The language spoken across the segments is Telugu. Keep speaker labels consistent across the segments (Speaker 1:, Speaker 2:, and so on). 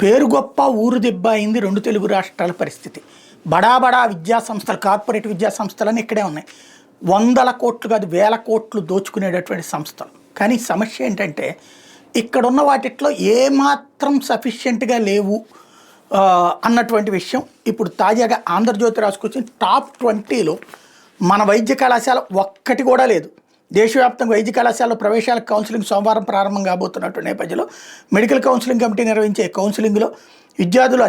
Speaker 1: పేరు గొప్ప ఊరు దెబ్బ అయింది రెండు తెలుగు రాష్ట్రాల పరిస్థితి. బడా బడా విద్యా సంస్థలు, కార్పొరేట్ విద్యా సంస్థలన్నీ ఇక్కడే ఉన్నాయి. వందల కోట్లు కాదు వేల కోట్లు దోచుకునేటటువంటి సంస్థలు. కానీ సమస్య ఏంటంటే ఇక్కడున్న వాటిట్లో ఏమాత్రం సఫిషియెంట్గా లేవు అన్నటువంటి విషయం. ఇప్పుడు తాజాగా ఆంధ్రజ్యోతి రాసుకొచ్చిన టాప్ 20లో మన వైద్య కళాశాల ఒక్కటి కూడా లేదు. దేశవ్యాప్తంగా వైద్య కళాశాలలో ప్రవేశాలకు కౌన్సిలింగ్ సోమవారం ప్రారంభం కాబోతున్నటువంటి నేపథ్యంలో మెడికల్ కౌన్సిలింగ్ కమిటీ నిర్వహించే కౌన్సిలింగ్లో విద్యార్థులు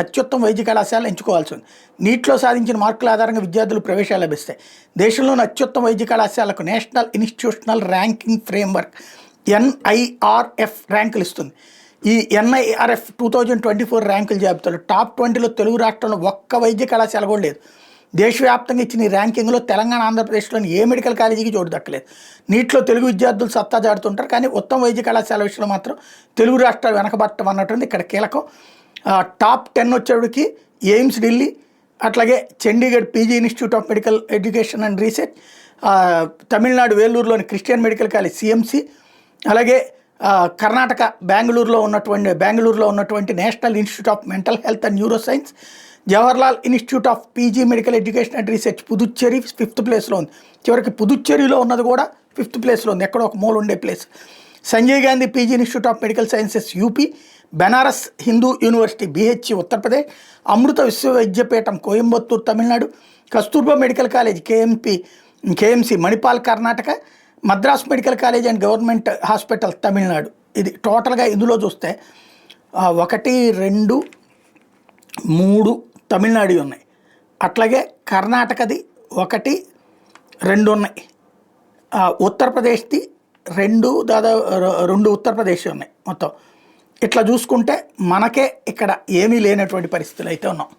Speaker 1: అత్యుత్తమ వైద్య కళాశాలను ఎంచుకోవాల్సి ఉంది. నీట్లో సాధించిన మార్కుల ఆధారంగా విద్యార్థులు ప్రవేశాలు లభిస్తాయి. దేశంలోని అత్యుత్తమ వైద్య కళాశాలకు national institutional ranking framework NIRF ర్యాంకులు ఇస్తుంది. ఈ NIRF 2024 ర్యాంకుల జాబితాలో టాప్ 20లో తెలుగు రాష్ట్రంలో ఒక్క వైద్య కళాశాల కూడా లేదు. దేశవ్యాప్తంగా ఇచ్చిన ఈ ర్యాంకింగ్లో తెలంగాణ, ఆంధ్రప్రదేశ్లోని ఏ మెడికల్ కాలేజీకి చోటు దక్కలేదు. నీటిలో తెలుగు విద్యార్థులు సత్తా చాటుతుంటారు, కానీ ఉత్తమ వైద్య కళాశాల విషయంలో మాత్రం తెలుగు రాష్ట్రాలు వెనకబట్టడం అన్నటువంటి ఇక్కడ కీలకం. టాప్ 10 వచ్చేటికి ఎయిమ్స్ ఢిల్లీ, అట్లాగే Chandigarh PG institute of medical education and research, Tamil Nadu వేలూరులోని క్రిస్టియన్ మెడికల్ కాలేజ్ CMC, అలాగే కర్ణాటక బెంగళూరులో ఉన్నటువంటి national institute of mental health and neuro science, Jawaharlal institute of PG medical education and research Puducherry 5th ప్లేస్లో ఉంది. చివరికి పుదుచ్చేరిలో ఉన్నది కూడా 5th ప్లేస్లో ఉంది, ఎక్కడో ఒక మూల ఉండే place. Sanjay Gandhi PG institute of medical sciences UP, Banaras Hindu university BHU Uttar Pradesh, Amrita Vishwa Vidyapeetham Coimbatore Tamil Nadu, Kasturba medical college KMC Manipal Karnataka, Madras medical college and government hospital Tamil Nadu. ఇది టోటల్గా ఇందులో చూస్తే 1, 2, 3 తమిళనాడు ఉన్నాయి. అట్లాగే కర్ణాటకది 1, 2 ఉన్నాయి. ఉత్తరప్రదేశ్ది 2, దాదాపు 2 ఉత్తరప్రదేశ్ ఉన్నాయి. మొత్తం ఇట్లా చూసుకుంటే మనకే ఇక్కడ ఏమీ లేనటువంటి పరిస్థితులు అయితే ఉన్నాం.